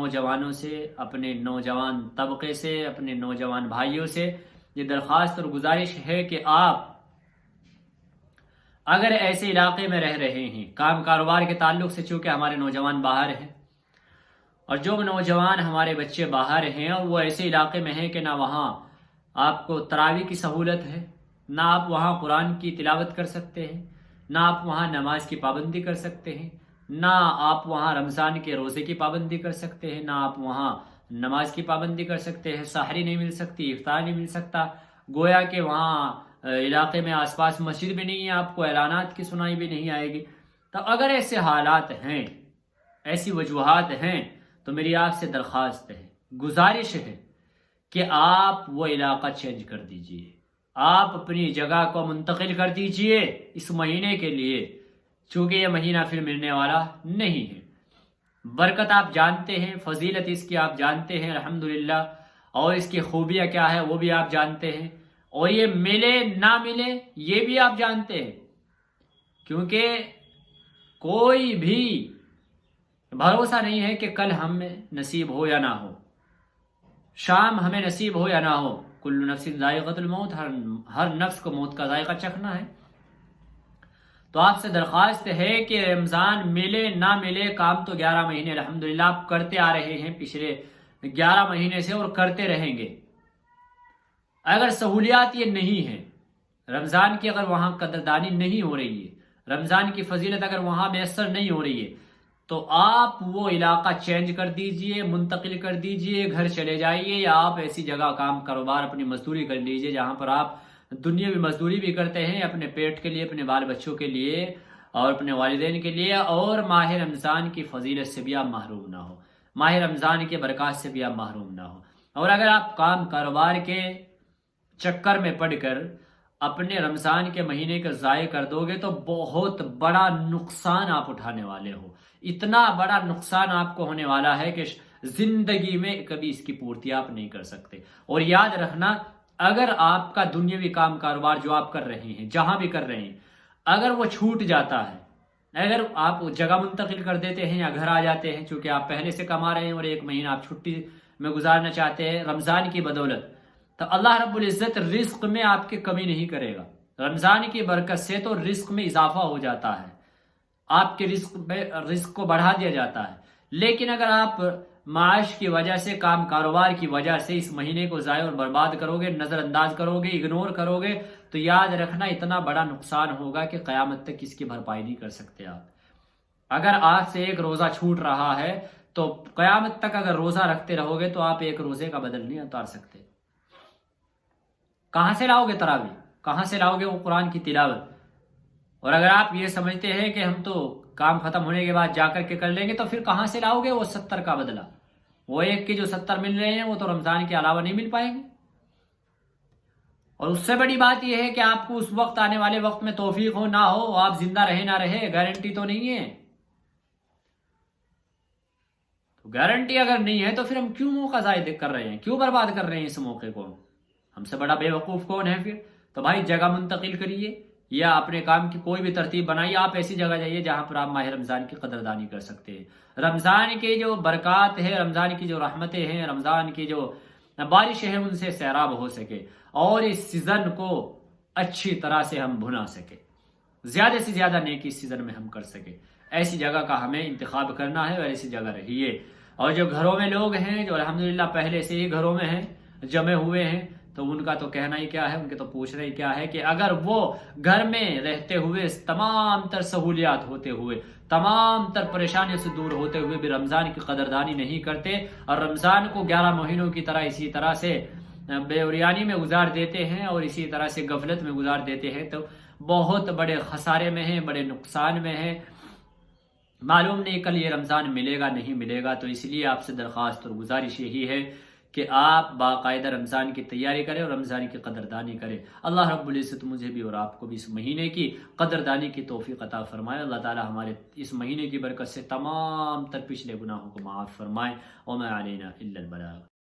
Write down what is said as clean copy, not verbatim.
نوجوانوں سے، اپنے نوجوان طبقے سے، اپنے نوجوان بھائیوں سے یہ درخواست اور گزارش ہے کہ آپ اگر ایسے علاقے میں رہ رہے ہیں، کام کاروبار کے تعلق سے چونکہ ہمارے نوجوان باہر ہیں، اور جو نوجوان ہمارے بچے باہر ہیں اور وہ ایسے علاقے میں ہیں کہ نہ وہاں آپ کو تراویح کی سہولت ہے، نہ آپ وہاں قرآن کی تلاوت کر سکتے ہیں، نہ آپ وہاں نماز کی پابندی کر سکتے ہیں، نہ آپ وہاں رمضان کے روزے کی پابندی کر سکتے ہیں، نہ آپ وہاں نماز کی پابندی کر سکتے ہیں، سحری نہیں مل سکتی، افطار نہیں مل سکتا، گویا کہ وہاں علاقے میں آس پاس مسجد بھی نہیں ہے، آپ کو اعلانات کی سنائی بھی نہیں آئے گی۔ تو اگر ایسے حالات ہیں، ایسی وجوہات ہیں، تو میری آپ سے درخواست ہے، گزارش ہے کہ آپ وہ علاقہ چینج کر دیجئے، آپ اپنی جگہ کو منتقل کر دیجئے اس مہینے کے لیے، چونکہ یہ مہینہ پھر ملنے والا نہیں ہے۔ برکت آپ جانتے ہیں، فضیلت اس کی آپ جانتے ہیں الحمدللہ، اور اس کی خوبیاں کیا ہے وہ بھی آپ جانتے ہیں، اور یہ ملے نہ ملے یہ بھی آپ جانتے ہیں، کیونکہ کوئی بھی بھروسہ نہیں ہے کہ کل ہمیں نصیب ہو یا نہ ہو، شام ہمیں نصیب ہو یا نہ ہو، کل نفس ذائقۃ الموت، ہر نفس کو موت کا ذائقہ چکھنا ہے۔ تو آپ سے درخواست ہے کہ رمضان ملے نہ ملے، کام تو 11 مہینے الحمدللہ آپ کرتے آ رہے ہیں پچھلے 11 مہینے سے، اور کرتے رہیں گے۔ اگر سہولیات یہ نہیں ہیں، رمضان کی اگر وہاں قدردانی نہیں ہو رہی ہے، رمضان کی فضیلت اگر وہاں میسر نہیں ہو رہی ہے، تو آپ وہ علاقہ چینج کر دیجئے، منتقل کر دیجئے، گھر چلے جائیے، یا آپ ایسی جگہ کام کاروبار اپنی مزدوری کر لیجئے جہاں پر آپ دنیاوی مزدوری بھی کرتے ہیں اپنے پیٹ کے لیے، اپنے بال بچوں کے لیے اور اپنے والدین کے لیے، اور ماہ رمضان کی فضیلت سے بھی آپ محروم نہ ہو، ماہ رمضان کے برکات سے بھی آپ محروم نہ ہو۔ اور اگر آپ کام کاروبار کے چکر میں پڑ کر اپنے رمضان کے مہینے کو ضائع کر دو گے تو بہت بڑا نقصان آپ اٹھانے والے ہو، اتنا بڑا نقصان آپ کو ہونے والا ہے کہ زندگی میں کبھی اس کی پورتی آپ نہیں کر سکتے۔ اور یاد رکھنا، اگر آپ کا دنیاوی کام کاروبار جو آپ کر رہے ہیں، جہاں بھی کر رہے ہیں، اگر وہ چھوٹ جاتا ہے، اگر آپ جگہ منتقل کر دیتے ہیں یا گھر آ جاتے ہیں، چونکہ آپ پہلے سے کما رہے ہیں اور 1 مہینہ آپ چھٹی میں گزارنا چاہتے ہیں رمضان کی بدولت، تو اللہ رب العزت رزق میں آپ کی کمی نہیں کرے گا۔ رمضان کی برکت سے تو رزق میں اضافہ ہو جاتا ہے، آپ کے رزق کو بڑھا دیا جاتا ہے۔ لیکن اگر آپ معاش کی وجہ سے، کام کاروبار کی وجہ سے اس مہینے کو ضائع اور برباد کرو گے، نظر انداز کرو گے، اگنور کرو گے، تو یاد رکھنا اتنا بڑا نقصان ہوگا کہ قیامت تک اس کی بھرپائی نہیں کر سکتے آپ۔ اگر آج سے 1 روزہ چھوٹ رہا ہے تو قیامت تک اگر روزہ رکھتے رہو گے تو آپ 1 روزے کا بدل نہیں اتار سکتے۔ کہاں سے لاؤ گے تراویح؟ کہاں سے لاؤ گے وہ قرآن کی تلاوت؟ اور اگر آپ یہ سمجھتے ہیں کہ ہم تو کام ختم ہونے کے بعد جا کر کے کر لیں گے، تو پھر کہاں سے لاؤ گے وہ 70 کا بدلہ؟ وہ 1 کے جو 70 مل رہے ہیں وہ تو رمضان کے علاوہ نہیں مل پائیں گے۔ اور اس سے بڑی بات یہ ہے کہ آپ کو اس وقت، آنے والے وقت میں توفیق ہو نہ ہو، آپ زندہ رہے نہ رہے، گارنٹی تو نہیں ہے۔ تو گارنٹی اگر نہیں ہے تو پھر ہم کیوں موقع ضائع کر رہے ہیں، کیوں برباد کر رہے ہیں اس موقع کو؟ ہم سے بڑا بے وقوف کون ہے پھر؟ تو بھائی جگہ منتقل کریے یا اپنے کام کی کوئی بھی ترتیب بنائیے، آپ ایسی جگہ جائیے جہاں پر آپ ماہ رمضان کی قدردانی کر سکتے ہیں، رمضان کی جو برکات ہے، رمضان کی جو رحمتیں ہیں، رمضان کی جو بارشیں ہیں، ان سے سیراب ہو سکے، اور اس سیزن کو اچھی طرح سے ہم بھنا سکے، زیادہ سے زیادہ نیکی اس سیزن میں ہم کر سکے۔ ایسی جگہ کا ہمیں انتخاب کرنا ہے اور ایسی جگہ رہیے۔ اور جو گھروں میں لوگ ہیں، جو الحمدللہ پہلے سے ہی گھروں میں ہیں، جمع ہوئے ہیں، تو ان کا تو کہنا ہی کیا ہے، ان کے تو پوچھنا ہی کیا ہے کہ اگر وہ گھر میں رہتے ہوئے، تمام تر سہولیات ہوتے ہوئے، تمام تر پریشانیوں سے دور ہوتے ہوئے بھی رمضان کی قدردانی نہیں کرتے اور رمضان کو 11 مہینوں کی طرح اسی طرح سے بے اوریانی میں گزار دیتے ہیں اور اسی طرح سے غفلت میں گزار دیتے ہیں، تو بہت بڑے خسارے میں ہیں، بڑے نقصان میں ہیں۔ معلوم نہیں کل یہ رمضان ملے گا نہیں ملے گا، تو اس لیے آپ سے درخواست اور گزارش یہی ہے کہ آپ باقاعدہ رمضان کی تیاری کریں اور رمضان کی قدردانی کریں۔ اللہ رب العزت مجھے بھی اور آپ کو بھی اس مہینے کی قدردانی کی توفیق عطا فرمائے۔ اللہ تعالی ہمارے اس مہینے کی برکت سے تمام تر پچھلے گناہوں کو معاف فرمائے۔ وما علینا الا البلاغ۔